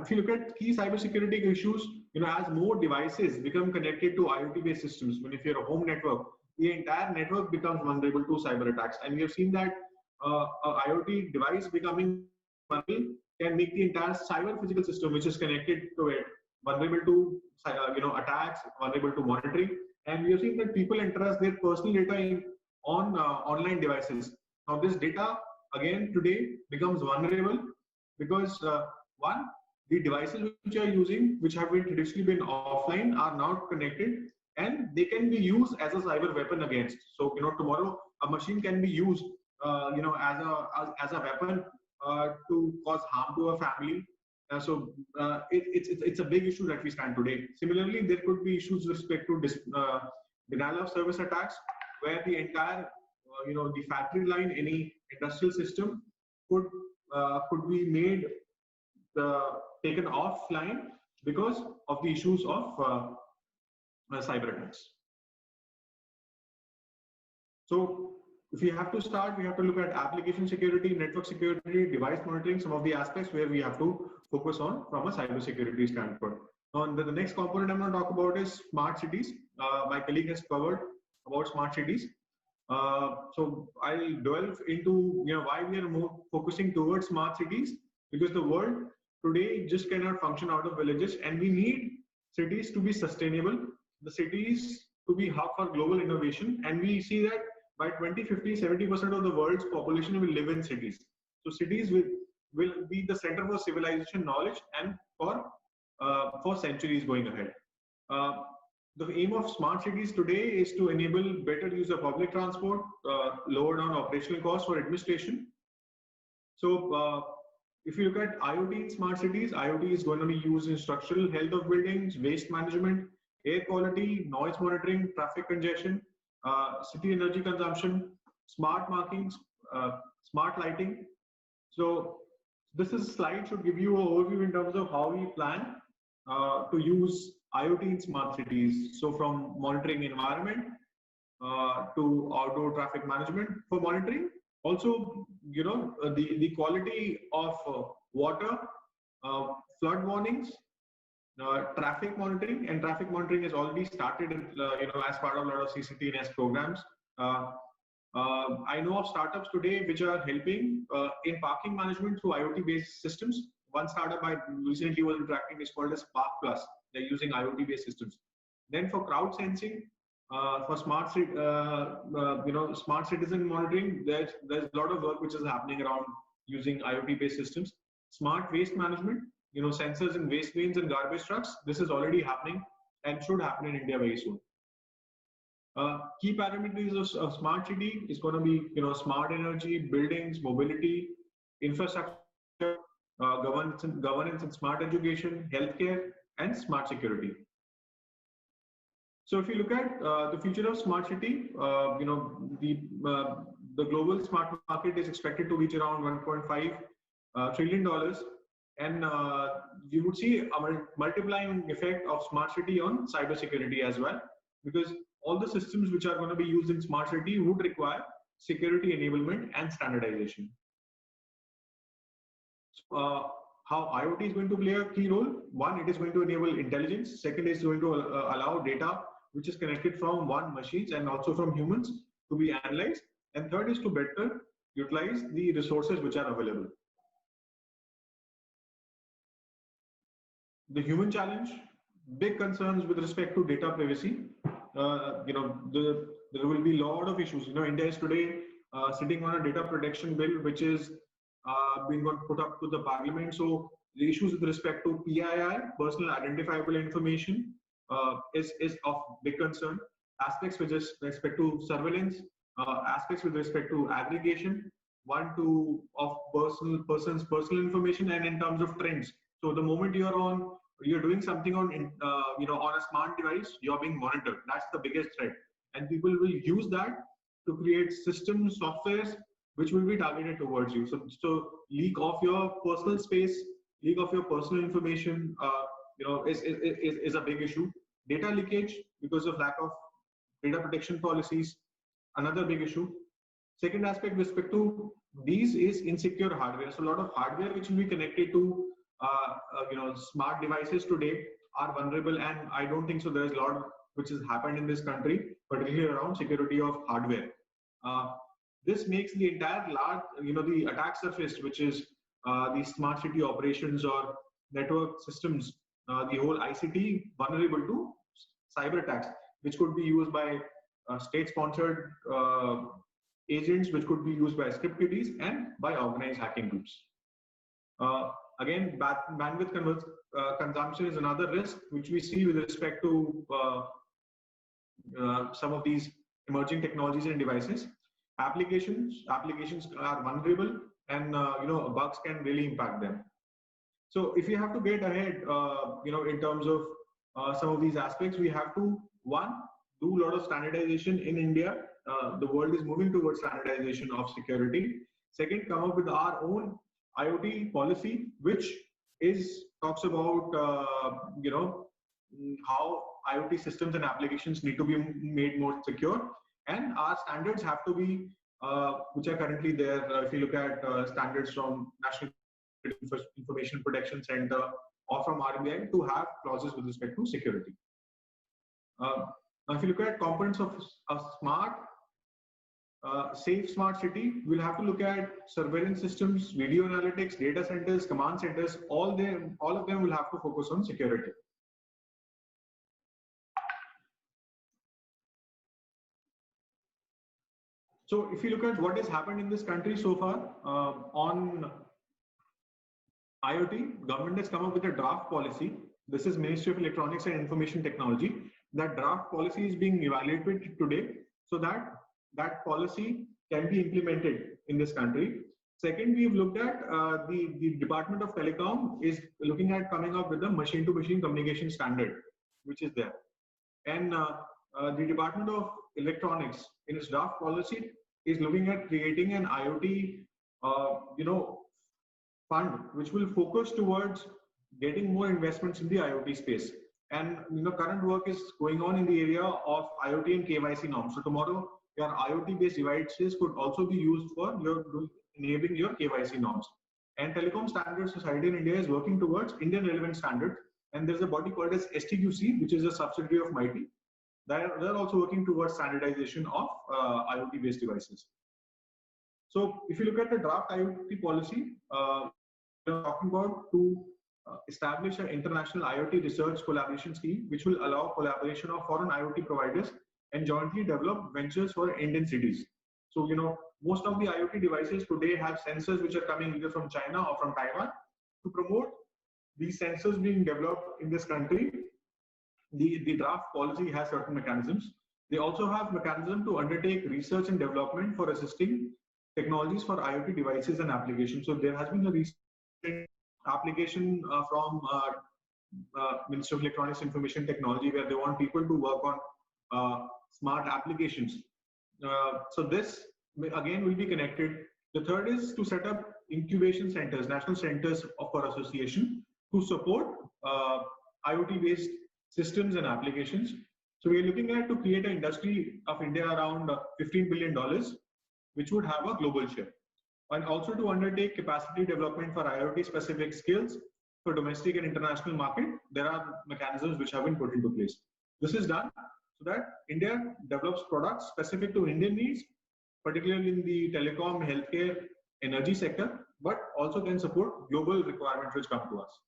if you look at key cybersecurity issues, as more devices become connected to IoT-based systems, if you're a home network, the entire network becomes vulnerable to cyber attacks. And we have seen that a IoT device becoming vulnerable can make the entire cyber physical system, which is connected to it, vulnerable to attacks, vulnerable to monitoring. And we have seen that people entrust their personal data on online devices. Now, this data again today becomes vulnerable because one, the devices which are using, which have been traditionally been offline, are now connected, and they can be used as a cyber weapon against. So tomorrow a machine can be used as a weapon to cause harm to a family. So it's a big issue that we stand today. Similarly, there could be issues with respect to denial of service attacks, where the entire the factory line, any industrial system could be made taken offline because of the issues of cyber attacks. So if we have to start, we have to look at application security, network security, device monitoring, some of the aspects where we have to focus on from a cyber security standpoint. On the next component I'm going to talk about is smart cities. My colleague has covered about smart cities. So I'll delve into why we are more focusing towards smart cities, because the world today just cannot function out of villages, and we need cities to be sustainable, the cities to be hub for global innovation, and we see that by 2050, 70% of the world's population will live in cities. So cities will be the center for civilization, knowledge, and for centuries going ahead. The aim of smart cities today is to enable better use of public transport, lower down operational costs for administration. So if you look at IoT in smart cities, IoT is going to be used in structural health of buildings, waste management, air quality, noise monitoring, traffic congestion, city energy consumption, smart markings, smart lighting. So this slide should give you an overview in terms of how we plan to use IoT in smart cities. So from monitoring environment to outdoor traffic management for monitoring. Also, the quality of water, flood warnings, traffic monitoring, and traffic monitoring has already started as part of a lot of CCTNS programs. I know of startups today which are helping in parking management through IoT based systems. One startup I recently was interacting is called as Park Plus. They're using IoT based systems. Then for crowd sensing, For smart citizen monitoring, there's a lot of work which is happening around using IoT-based systems. Smart waste management, sensors in waste bins and garbage trucks. This is already happening and should happen in India very soon. Key parameters of smart city is going to be, smart energy, buildings, mobility, infrastructure, governance and smart education, healthcare, and smart security. So if you look at the future of smart city, the global smart market is expected to reach around $1.5 trillion, and you would see a multiplying effect of smart city on cybersecurity as well, because all the systems which are going to be used in smart city would require security enablement and standardization. How IoT is going to play a key role? One, it is going to enable intelligence. Second, is going to allow data which is connected from machines and also from humans to be analyzed. And third is to better utilize the resources which are available. The human challenge, big concerns with respect to data privacy. There will be a lot of issues. India is today sitting on a data protection bill, which is being put up to the parliament. So the issues with respect to PII, personal identifiable information, is of big concern. Aspects with respect to surveillance, aspects with respect to aggregation, of person's personal information, and in terms of trends. So the moment you're doing something on a smart device, you're being monitored. That's the biggest threat, and people will use that to create systems, softwares which will be targeted towards you. So leak of your personal space, leak of your personal information, is a big issue. Data leakage because of lack of data protection policies, another big issue. Second aspect with respect to these is insecure hardware. So a lot of hardware which will be connected to smart devices today are vulnerable, and I don't think so there's a lot which has happened in this country, particularly around security of hardware. This makes the entire the attack surface, which is the smart city operations or network systems, the whole ICT, vulnerable to cyber attacks, which could be used by state-sponsored agents, which could be used by script kiddies and by organized hacking groups. Again, bandwidth consumption is another risk which we see with respect to some of these emerging technologies and devices. Applications are vulnerable, and bugs can really impact them. So if you have to get ahead, in terms of some of these aspects, we have to, one, do a lot of standardization in India. The world is moving towards standardization of security. Second, come up with our own IoT policy, which talks about how IoT systems and applications need to be made more secure, and our standards have to be which are currently there. If you look at standards from National Information Protection Center or from RBI, to have clauses with respect to security. Now, if you look at components of a safe smart city, we'll have to look at surveillance systems, video analytics, data centers, command centers. All of them will have to focus on security. So if you look at what has happened in this country so far on IoT, government has come up with a draft policy. This is Ministry of Electronics and Information Technology. That draft policy is being evaluated today, so that that policy can be implemented in this country. Second, we've looked at the Department of Telecom is looking at coming up with a machine-to-machine communication standard, which is there. And the Department of Electronics, in its draft policy, is looking at creating an IoT, fund, which will focus towards getting more investments in the IoT space. And current work is going on in the area of IoT and KYC norms. So tomorrow, your IoT-based devices could also be used for enabling your KYC norms. And Telecom Standards Society in India is working towards Indian relevant standards. And there's a body called as STQC, which is a subsidiary of MITI. They're also working towards standardization of IoT-based devices. So if you look at the draft IoT policy, we're talking about to establish an international IoT research collaboration scheme, which will allow collaboration of foreign IoT providers and jointly develop ventures for Indian cities. So, most of the IoT devices today have sensors which are coming either from China or from Taiwan. To promote these sensors being developed in this country, the draft policy has certain mechanisms. They also have mechanism to undertake research and development for assisting technologies for IoT devices and applications. So there has been a recent application from Ministry of Electronics Information Technology where they want people to work on smart applications. So this again will be connected. The third is to set up incubation centers, national centers for association to support IoT-based systems and applications. So we are looking at to create an industry of India around $15 billion, which would have a global share. And also to undertake capacity development for IoT specific skills for domestic and international market, there are mechanisms which have been put into place. This is done so that India develops products specific to Indian needs, particularly in the telecom, healthcare, energy sector, but also can support global requirements which come to us.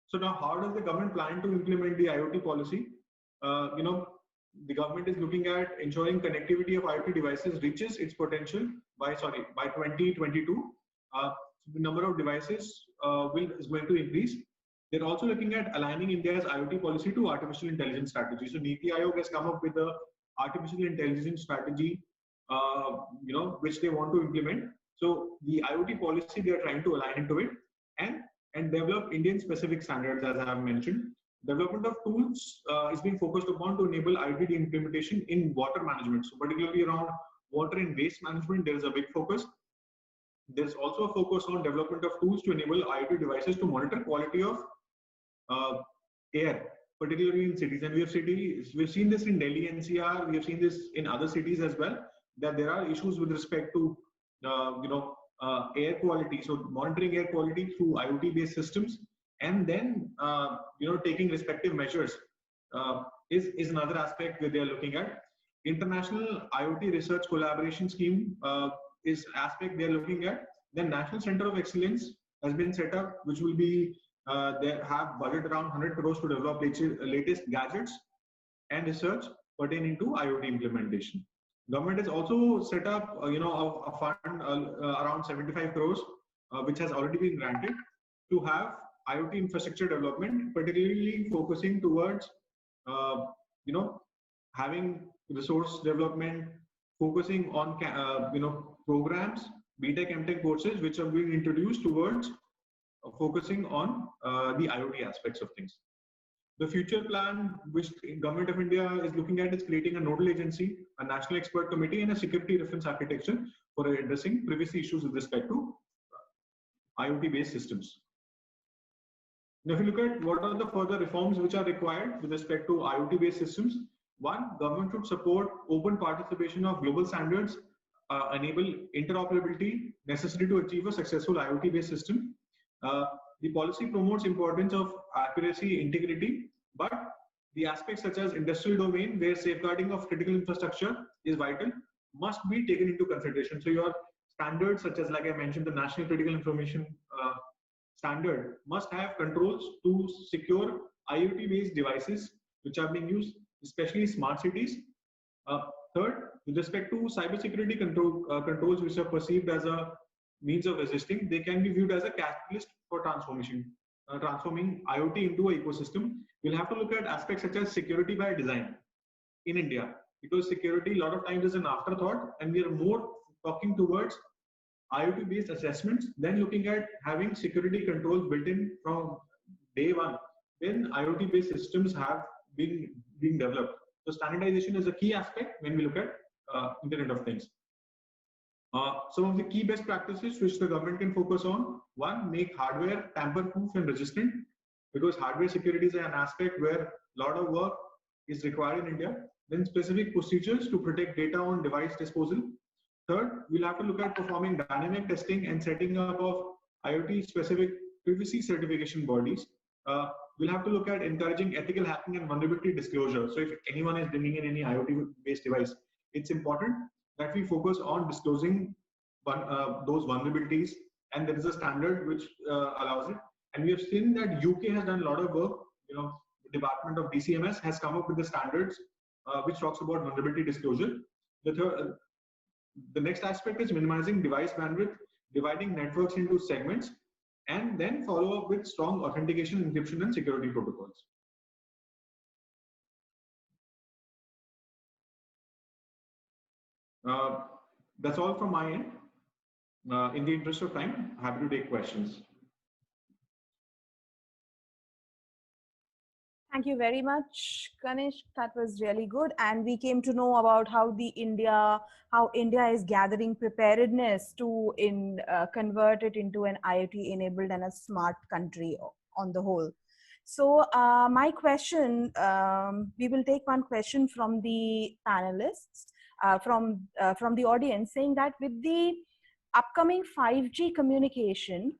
So now, how does the government plan to implement the IoT policy? The government is looking at ensuring connectivity of IoT devices reaches its potential by 2022. The number of devices is going to increase. They're also looking at aligning India's IoT policy to artificial intelligence strategy. So NITI Aayog has come up with the artificial intelligence strategy, which they want to implement. So the IoT policy, they are trying to align into it and develop Indian specific standards, as I have mentioned. Development of tools is being focused upon to enable IoT implementation in water management. So particularly around water and waste management, there is a big focus. There's also a focus on development of tools to enable IoT devices to monitor quality of air, particularly in cities. And we've seen this in Delhi NCR. We have seen this in other cities as well, that there are issues with respect to air quality. So monitoring air quality through IoT-based systems, and then taking respective measures is another aspect that they are looking at. International IoT research collaboration scheme is aspect they are looking at. Then National Center of Excellence has been set up, which will be they have budget around 100 crores to develop latest gadgets and research pertaining to IoT implementation. Government has also set up a fund around 75 crores, which has already been granted to have IoT infrastructure development, particularly focusing towards having resource development, focusing on programs, BTech, MTech courses, which are being introduced towards focusing on the IoT aspects of things. The future plan, which the Government of India is looking at, is creating a nodal agency, a national expert committee, and a security reference architecture for addressing privacy issues with respect to IoT-based systems. Now, if you look at what are the further reforms which are required with respect to IoT-based systems, one, government should support open participation of global standards, enable interoperability necessary to achieve a successful IoT-based system. The policy promotes importance of accuracy, integrity, but the aspects such as industrial domain, where safeguarding of critical infrastructure is vital, must be taken into consideration. So your standards, such as, like I mentioned, the National Critical Information Standard, must have controls to secure IoT-based devices which are being used, especially smart cities. Third, with respect to cybersecurity controls which are perceived as a means of resisting, they can be viewed as a catalyst for transforming IoT into an ecosystem. We'll have to look at aspects such as security by design in India, because security a lot of times is an afterthought, and we are more talking towards IoT-based assessments than looking at having security controls built in from day one when IoT-based systems have been being developed. So standardization is a key aspect when we look at Internet of Things. Some of the key best practices which the government can focus on: one, make hardware tamper-proof and resistant, because hardware security is an aspect where a lot of work is required in India. Then specific procedures to protect data on device disposal. Third, we'll have to look at performing dynamic testing and setting up of IoT-specific privacy certification bodies. We'll have to look at encouraging ethical hacking and vulnerability disclosure. So if anyone is bringing in any IoT-based device, it's important that we focus on disclosing those vulnerabilities, and there is a standard which allows it. And we have seen that UK has done a lot of work. The Department of DCMS has come up with the standards which talks about vulnerability disclosure. The next aspect is minimizing device bandwidth, dividing networks into segments, and then follow up with strong authentication, encryption, and security protocols. That's all from my end. In the interest of time, happy to take questions. Thank you very much, Ganesh. That was really good. And we came to know about how India is gathering preparedness to convert it into an IoT enabled and a smart country on the whole. So my question, we will take one question from the panelists, from the audience, saying that with the upcoming 5G communication,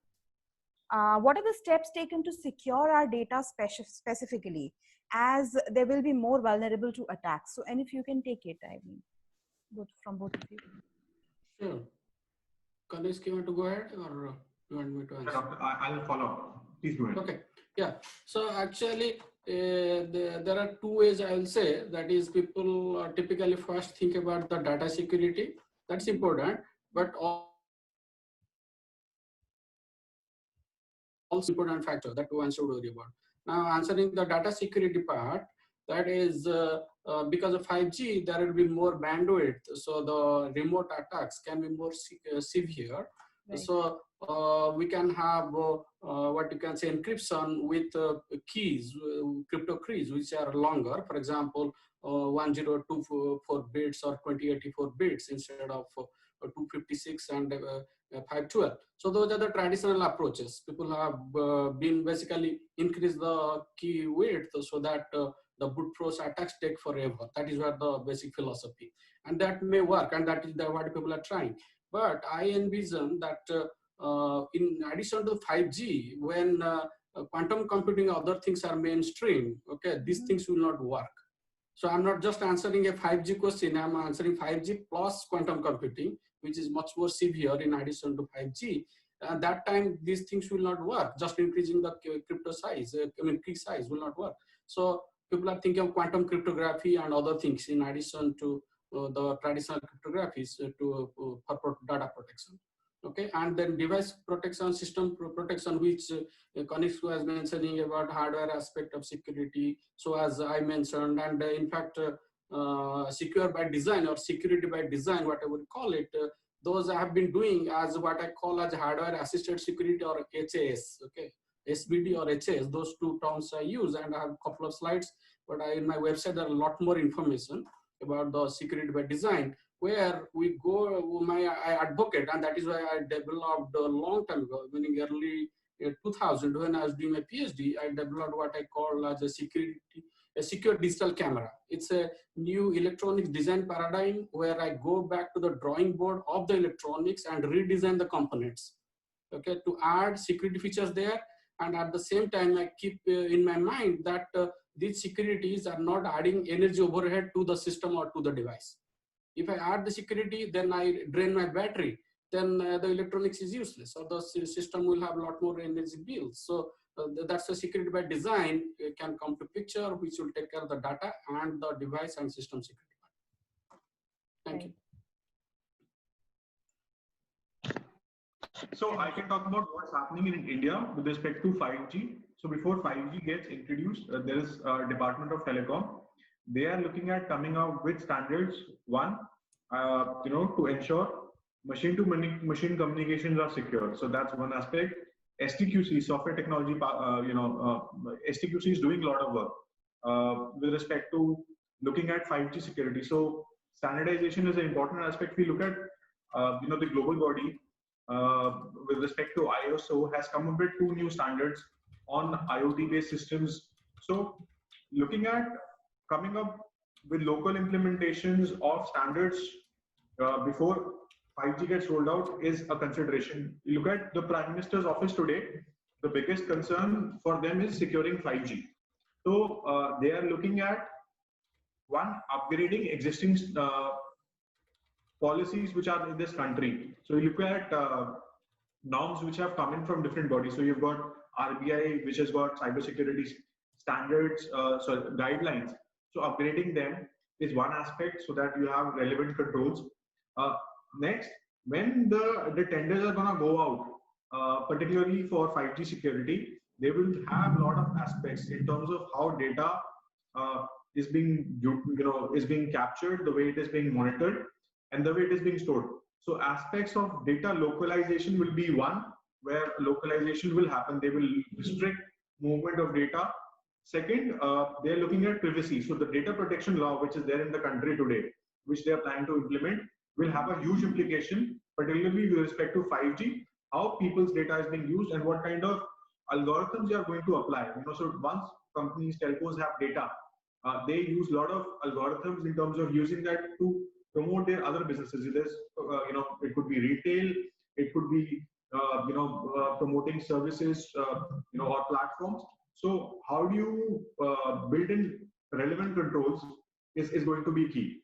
what are the steps taken to secure our data specifically, as there will be more vulnerable to attacks? So, and if you can take it, I mean, from both of you. Sure. Ganesh, you want to go ahead, or you want me to answer? I'll follow up. Please go ahead. Okay. Yeah. So actually, there are two ways I will say. That is, people typically first think about the data security. That's important, but also important factor that one should worry about. Now, answering the data security part, that is because of 5G, there will be more bandwidth, so the remote attacks can be more severe. Right. So we can have what you can say encryption with keys, crypto keys, which are longer. For example, 1024 bits or 2084 bits instead of 256 and 512. So those are the traditional approaches. People have been basically increase the key width so that the brute force attacks take forever. That is what the basic philosophy, and that may work, and that is what people are trying. But I envision that in addition to 5G, when quantum computing, other things are mainstream, okay, these things will not work. So I'm not just answering a 5G question, I'm answering 5G plus quantum computing, which is much more severe in addition to 5G. At that time, these things will not work. Just increasing the crypto size, key size will not work. So people are thinking of quantum cryptography and other things in addition to the traditional cryptographies for data protection. Okay, and then device protection, system protection, which Kanishk was mentioning about hardware aspect of security. So as I mentioned, and in fact, secure by design or security by design, whatever we call it, those I have been doing as what I call as hardware assisted security, or HAS. Okay, SBD or HAS, those two terms I use, and I have a couple of slides, but in my website there are a lot more information about the security by design, where we go, I advocate, and that is why I developed a long time ago, meaning early 2000, when I was doing my PhD, I developed what I call as a secure digital camera. It's a new electronics design paradigm where I go back to the drawing board of the electronics and redesign the components, okay, to add security features there. And at the same time, I keep in my mind that these securities are not adding energy overhead to the system or to the device. If I add the security, then I drain my battery, then the electronics is useless, or the system will have a lot more energy bills. So that's a security by design can come to picture, which will take care of the data and the device and system security. Thank you. So I can talk about what's happening in India with respect to 5G. So before 5G gets introduced, there is Department of Telecom. They are looking at coming out with standards. One, to ensure machine-to-machine communications are secure. So that's one aspect. STQC, software technology, STQC is doing a lot of work with respect to looking at 5G security. So standardization is an important aspect. We look at, the global body with respect to ISO has come up with 2 new standards on IoT-based systems. So looking at coming up with local implementations of standards before 5G gets rolled out is a consideration. You look at the Prime Minister's office today, the biggest concern for them is securing 5G. So they are looking at, one, upgrading existing policies which are in this country. So you look at norms which have come in from different bodies. So you've got RBI, which has got cybersecurity standards, guidelines. So upgrading them. is one aspect, so that you have relevant controls. Next, when the tenders are going to go out, particularly for 5G security, they will have a lot of aspects in terms of how data is being is being captured, the way it is being monitored, and the way it is being stored. So aspects of data localization will be one, where localization will happen. They will restrict movement of data. Second, they're looking at privacy. So the data protection law, which is there in the country today, which they are planning to implement, will have a huge implication, particularly with respect to 5G, how people's data is being used and what kind of algorithms you are going to apply. So once companies, telcos have data, they use a lot of algorithms in terms of using that to promote their other businesses. It is, it could be retail, it could be, promoting services, or platforms. So how do you build in relevant controls is going to be key.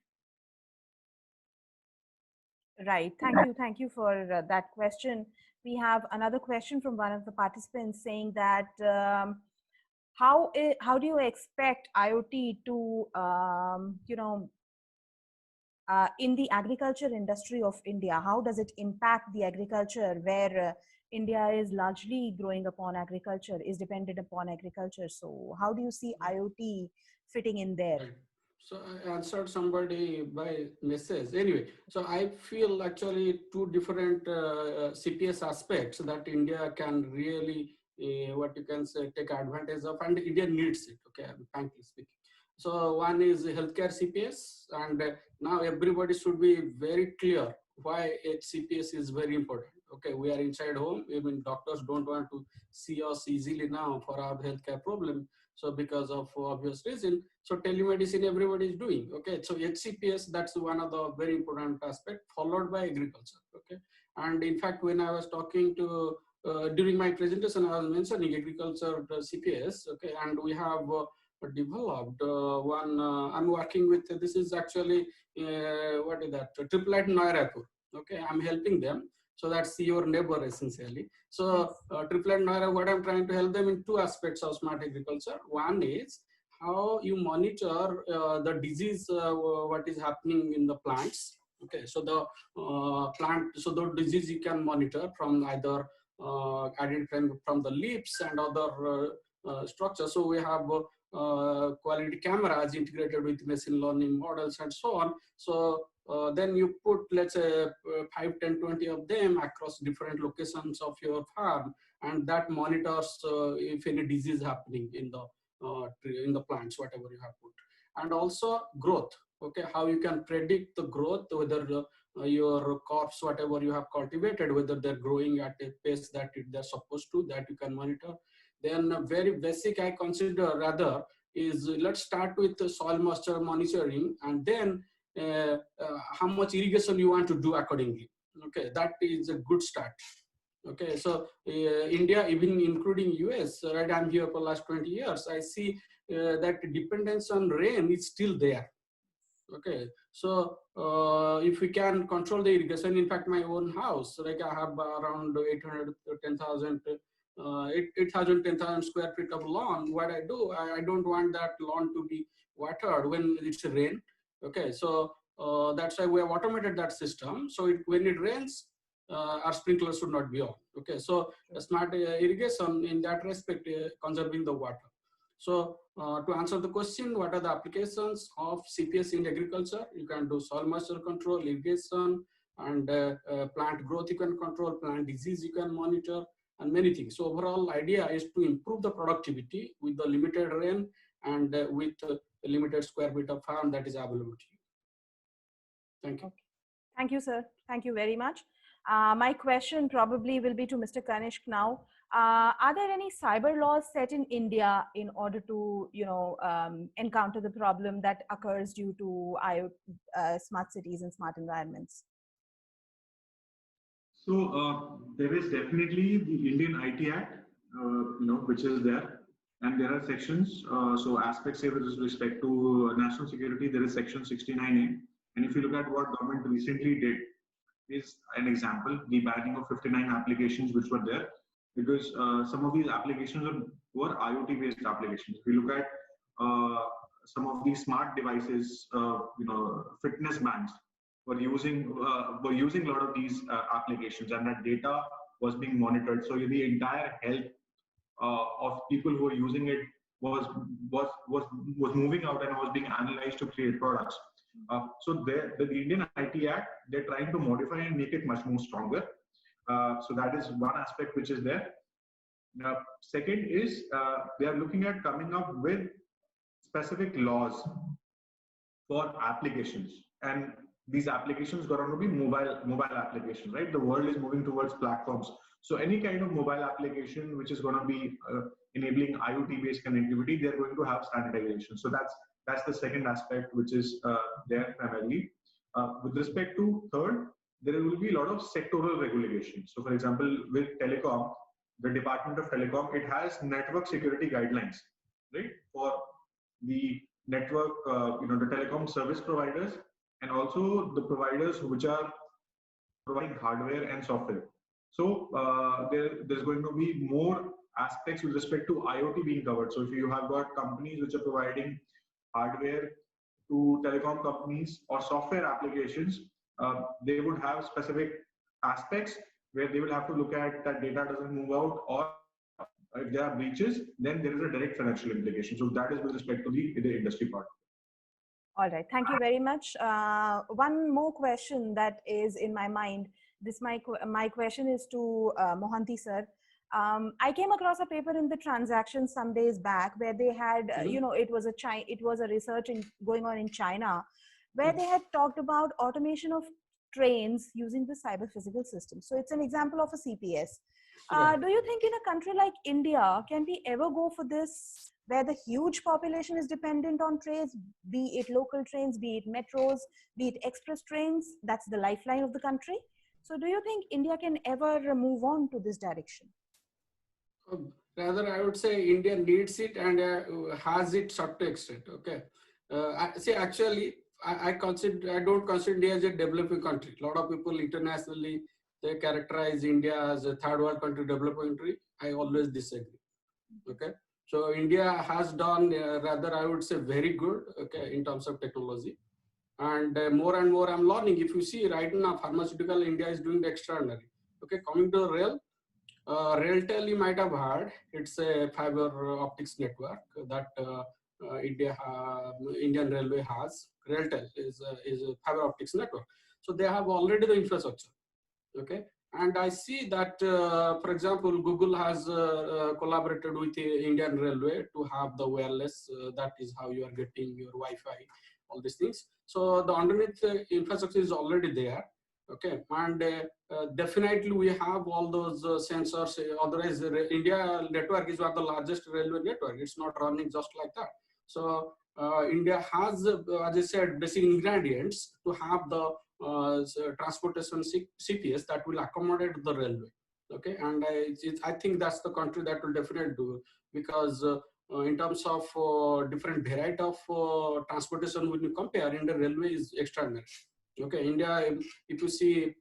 Right. Thank you for that question. We have another question from one of the participants saying that how do you expect IoT to in the agriculture industry of India? How does it impact the agriculture, where India is largely growing upon agriculture, is dependent upon agriculture? So how do you see IoT fitting in there? Right. So I answered somebody by message. Anyway, so I feel actually two different CPS aspects that India can really, what you can say, take advantage of, and India needs it, okay, frankly speaking. So one is healthcare CPS, and now everybody should be very clear why CPS is very important. Okay, we are inside home. Even doctors don't want to see us easily now for our healthcare problem. So because of obvious reason, so telemedicine everybody is doing. Okay, so HCPS, that's one of the very important aspect, followed by agriculture. Okay, and in fact, when I was talking to during my presentation, I was mentioning agriculture CPS. Okay, and we have developed one. I'm working with. This is actually what is that? Triplet Noirapur. Okay, I'm helping them. So that's your neighbor essentially. So Triplet Noira, what I'm trying to help them in two aspects of smart agriculture. One is how you monitor the disease, what is happening in the plants. Okay, so the the disease you can monitor from either identifying from the leaves and other structures. So we have quality cameras integrated with machine learning models and so on. So then you put, let's say, 5, 10, 20 of them across different locations of your farm, and that monitors if any disease happening in the plants, whatever you have put. And also growth, okay, how you can predict the growth, whether your crops, whatever you have cultivated, whether they're growing at a pace that they're supposed to, that you can monitor. Then very basic I consider rather is, let's start with the soil moisture monitoring, and then how much irrigation you want to do accordingly. Okay, that is a good start. Okay, so India, even including US, right? I'm here for the last 20 years. I see that dependence on rain is still there. Okay, so if we can control the irrigation, in fact, my own house, like I have around 10,000 square feet of lawn. What I do, I don't want that lawn to be watered when it's rain. Okay, so that's why we have automated that system. So when it rains, our sprinklers should not be on. Okay, so smart irrigation in that respect, conserving the water. So to answer the question, what are the applications of CPS in agriculture? You can do soil moisture control, irrigation, and plant growth you can control, plant disease you can monitor, and many things. So overall idea is to improve the productivity with the limited rain and with limited square feet of farm that is available to you. Thank you. Okay. Thank you, sir. Thank you very much. My question probably will be to Mr. Kanishk now. Are there any cyber laws set in India in order to, encounter the problem that occurs due to smart cities and smart environments? So there is definitely the Indian IT Act, which is there, and there are sections. So aspects here with respect to national security, there is section 69A, and if you look at what government recently did, is an example, the banning of 59 applications which were there, because some of these applications were IoT-based applications. If you look at some of these smart devices, fitness bands were using a lot of these applications, and that data was being monitored. So the entire health of people who were using it was moving out and was being analyzed to create products. So the Indian IT Act, they're trying to modify and make it much more stronger. So that is one aspect which is there. Now, second is they are looking at coming up with specific laws for applications, and these applications are going to be mobile applications, right? The world is moving towards platforms. So any kind of mobile application which is going to be enabling IoT-based connectivity, they're going to have standardization. So that's the second aspect which is there primarily. With respect to third, there will be a lot of sectoral regulation. So for example, with telecom, the Department of Telecom, it has network security guidelines, right? For the network, the telecom service providers, and also the providers which are providing hardware and software. So there's going to be more aspects with respect to IoT being covered. So if you have got companies which are providing hardware to telecom companies or software applications, they would have specific aspects where they will have to look at that data doesn't move out, or if there are breaches, then there is a direct financial implication. So that is with respect to the industry part. All right, thank you very much. One more question that is in my mind. My question is to Mohanty sir. I came across a paper in the Transaction some days back where they had, it was a research going on in China, where they had talked about automation of trains using the cyber physical system. So it's an example of a CPS. Do you think in a country like India, can we ever go for this, where the huge population is dependent on trains, be it local trains, be it metros, be it express trains? That's the lifeline of the country. So do you think India can ever move on to this direction? Rather, I would say India needs it and has it up to extent. Okay. Actually, I don't consider India as a developing country. A lot of people internationally, they characterize India as a third world country, developing country. I always disagree. Okay. So India has done rather, I would say, very good, okay, in terms of technology. And more and more I'm learning. If you see right now, pharmaceutical India is doing the extraordinary. Okay, coming to rail, RailTel you might have heard. It's a fiber optics network that Indian Railway has. RailTel is a fiber optics network. So they have already the infrastructure. Okay. And I see that, for example, Google has collaborated with the Indian Railway to have the wireless. That is how you are getting your Wi-Fi, all these things. So the underneath infrastructure is already there. Okay, and definitely we have all those sensors. Otherwise, India network is one of the largest railway network. It's not running just like that. So India has, as I said, basic ingredients to have the transportation CPS that will accommodate the railway. Okay, and I think that's the country that will definitely do, because in terms of different variety of transportation, when you compare, India railway is extraordinary. Okay, India, if you see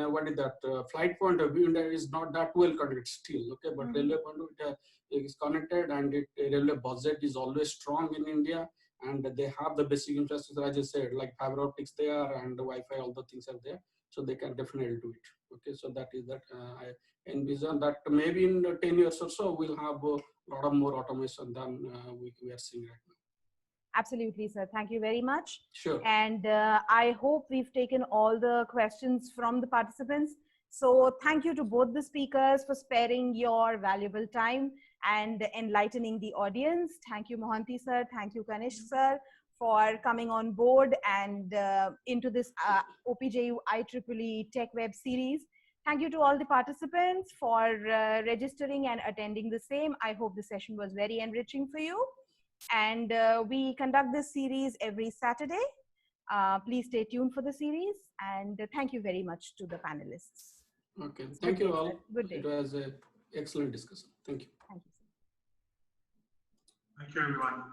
what is that flight point of view, India is not that well connected still. Okay, but railway point of view, it is connected, and railway budget is always strong in India. And they have the basic infrastructure, as I said, like fiber optics there and the Wi-Fi, all the things are there. So they can definitely do it. Okay, so that is that. I envision that maybe in 10 years or so, we'll have a lot of more automation than we are seeing right now. Absolutely, sir. Thank you very much. Sure. And I hope we've taken all the questions from the participants. So thank you to both the speakers for sparing your valuable time and enlightening the audience. Thank you, Mohanty sir. Thank you, Kanish sir, for coming on board and into this OPJU IEEE Tech Web series. Thank you to all the participants for registering and attending the same. I hope the session was very enriching for you. And we conduct this series every Saturday. Please stay tuned for the series. And thank you very much to the panelists. Okay, thank you all. Good day. It was an excellent discussion. Thank you. Thank you. Thank you, everyone.